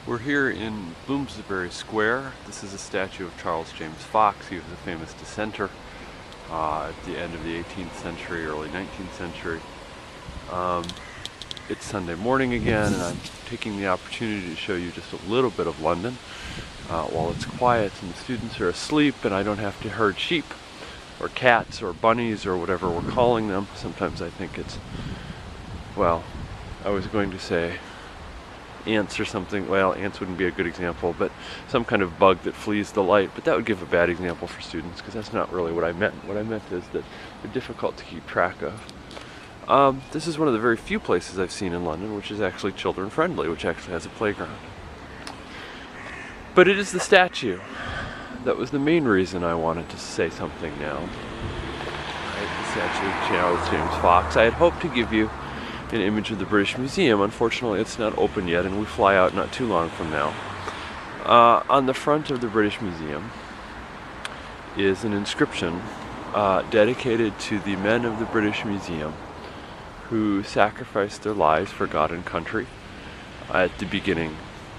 We're here in Bloomsbury Square. This is a statue of Charles James Fox. He was a famous dissenter at the end of the 18th century, early 19th century. It's Sunday morning again, and I'm taking the opportunity to show you just a little bit of London while it's quiet and the students are asleep and I don't have to herd sheep or cats or bunnies or whatever we're calling them. Sometimes I think it's, well, I was going to say ants or something. Well, ants wouldn't be a good example, but some kind of bug that flees the light. But that would give a bad example for students because that's not really what I meant. What I meant is that they're difficult to keep track of. This is one of the very few places I've seen in London which is actually children friendly, which actually has a playground. But it is the statue. That was the main reason I wanted to say something now. Right, the statue of Charles James Fox. I had hoped to give you an image of the British Museum. Unfortunately, it's not open yet, and we fly out not too long from now. On the front of the British Museum is an inscription dedicated to the men of the British Museum who sacrificed their lives for God and country at the beginning,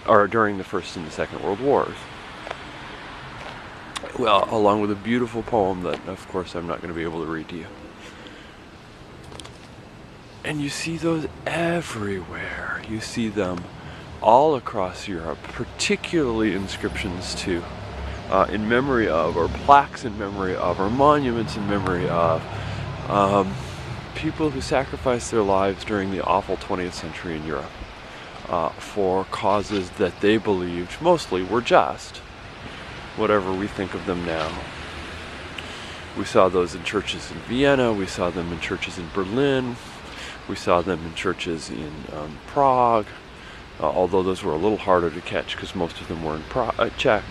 or during the First and the Second World Wars. Well, along with a beautiful poem that, of course, I'm not going to be able to read to you. And you see those everywhere. You see them all across Europe, particularly inscriptions to, in memory of, or plaques in memory of, or monuments in memory of people who sacrificed their lives during the awful 20th century in Europe for causes that they believed mostly were just, whatever we think of them now. We saw those in churches in Vienna, we saw them in churches in Berlin, we saw them in churches in Prague, although those were a little harder to catch because most of them were in Czech.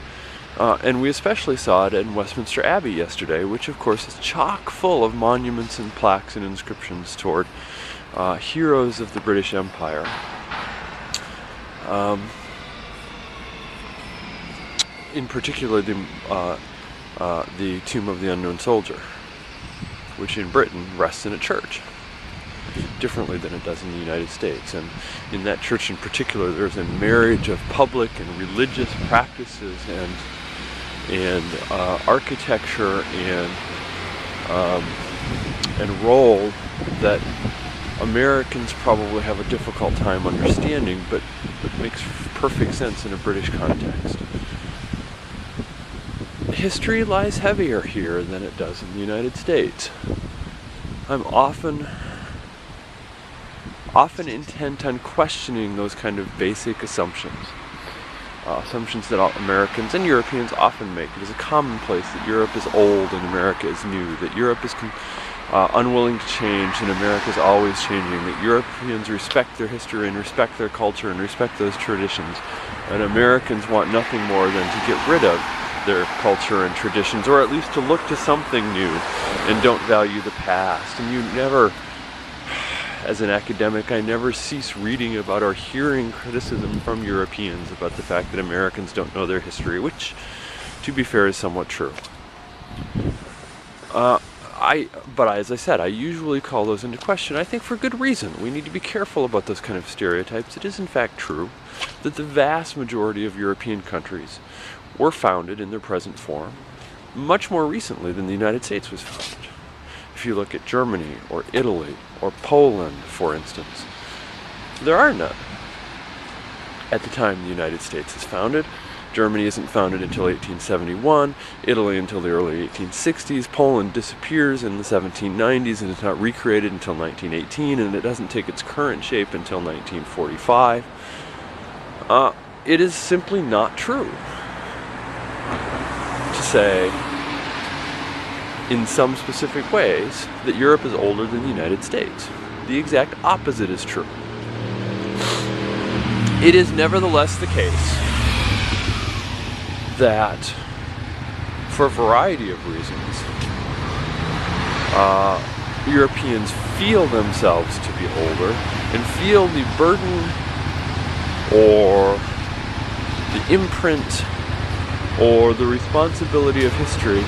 And we especially saw it in Westminster Abbey yesterday, which of course is chock full of monuments and plaques and inscriptions toward heroes of the British Empire. In particular, the Tomb of the Unknown Soldier, which in Britain rests in a church, differently than it does in the United States. And in that church in particular, there's a marriage of public and religious practices and architecture and role that Americans probably have a difficult time understanding, but makes perfect sense in a British context. History lies heavier here than it does in the United States. I'm often intent on questioning those kind of basic assumptions. Assumptions that Americans and Europeans often make. It is a commonplace that Europe is old and America is new, that Europe is unwilling to change and America is always changing, that Europeans respect their history and respect their culture and respect those traditions, and Americans want nothing more than to get rid of their culture and traditions, or at least to look to something new and don't value the past. And you never, as an academic, I never cease reading about or hearing criticism from Europeans about the fact that Americans don't know their history, which, to be fair, is somewhat true. But as I said, I usually call those into question, I think for good reason. We need to be careful about those kind of stereotypes. It is in fact true that the vast majority of European countries were founded in their present form much more recently than the United States was founded. If you look at Germany or Italy or Poland, for instance, there are none. At the time the United States is founded, Germany isn't founded until 1871, Italy until the early 1860s, Poland disappears in the 1790s and is not recreated until 1918, and it doesn't take its current shape until 1945. It is simply not true to say, in some specific ways, that Europe is older than the United States. The exact opposite is true. It is nevertheless the case that, for a variety of reasons, Europeans feel themselves to be older and feel the burden or the imprint or the responsibility of history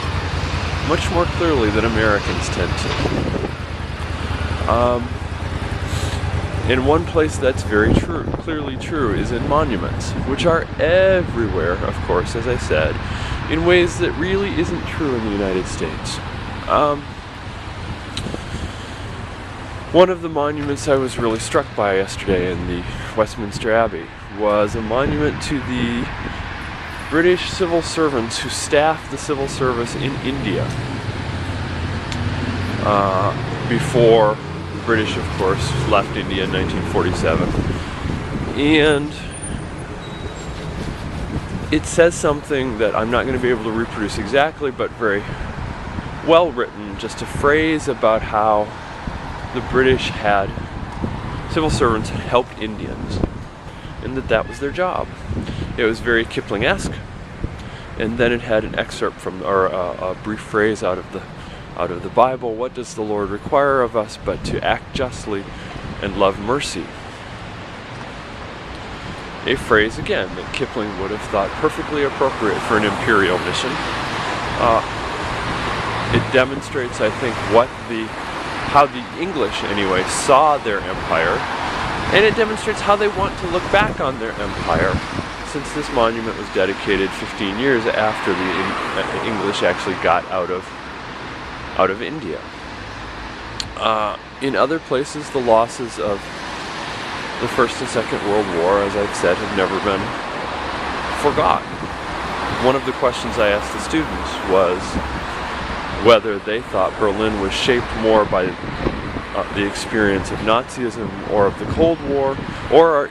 much more clearly than Americans tend to. And one place that's very true, clearly true, is in monuments, which are everywhere, of course, as I said, in ways that really isn't true in the United States. One of the monuments I was really struck by yesterday in the Westminster Abbey was a monument to the British civil servants who staffed the civil service in India before the British, of course, left India in 1947. And it says something that I'm not going to be able to reproduce exactly, but very well written, just a phrase about how the British civil servants had helped Indians, and that was their job. It was very Kipling-esque, and then it had an excerpt from, or a brief phrase out of the Bible. What does the Lord require of us but to act justly and love mercy? A phrase, again, that Kipling would have thought perfectly appropriate for an imperial mission. It demonstrates, I think, how the English, anyway, saw their empire, and it demonstrates how they want to look back on their empire, since this monument was dedicated 15 years after the English actually got out of India. In other places, the losses of the First and Second World War, as I've said, have never been forgotten. One of the questions I asked the students was whether they thought Berlin was shaped more by the experience of Nazism or of the Cold War, or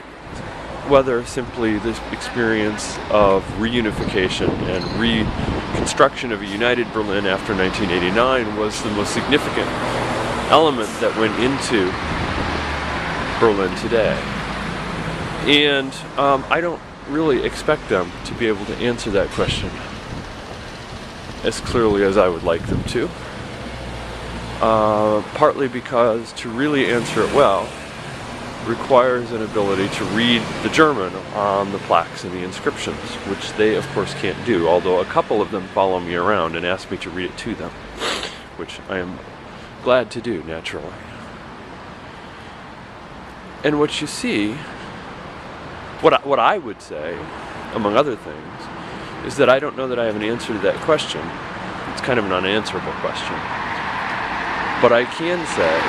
whether simply this experience of reunification and reconstruction of a united Berlin after 1989 was the most significant element that went into Berlin today. And I don't really expect them to be able to answer that question as clearly as I would like them to. Partly because to really answer it well requires an ability to read the German on the plaques and the inscriptions, which they of course can't do, although a couple of them follow me around and ask me to read it to them, which I am glad to do, naturally. And what you see, what I would say, among other things, is that I don't know that I have an answer to that question. It's kind of an unanswerable question. But I can say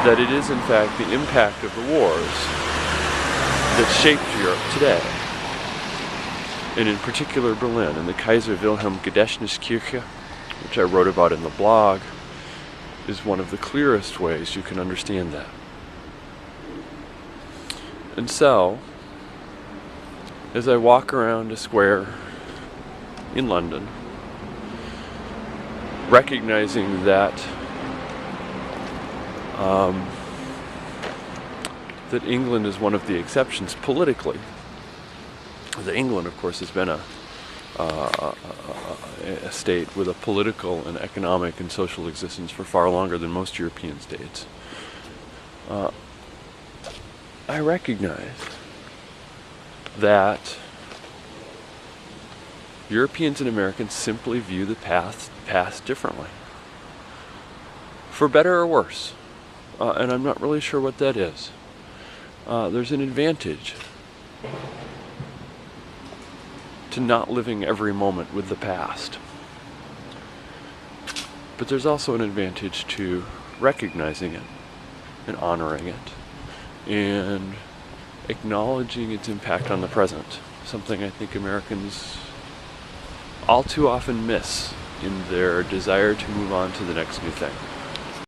that it is in fact the impact of the wars that shaped Europe today. And in particular Berlin, and the Kaiser Wilhelm Gedächtniskirche, which I wrote about in the blog, is one of the clearest ways you can understand that. And so, as I walk around a square in London, recognizing that that England is one of the exceptions politically. That England, of course, has been a state with a political and economic and social existence for far longer than most European states. I recognize that Europeans and Americans simply view the past differently, for better or worse, and I'm not really sure what that is. There's an advantage to not living every moment with the past, but there's also an advantage to recognizing it and honoring it and acknowledging its impact on the present, something I think Americans all too often miss in their desire to move on to the next new thing.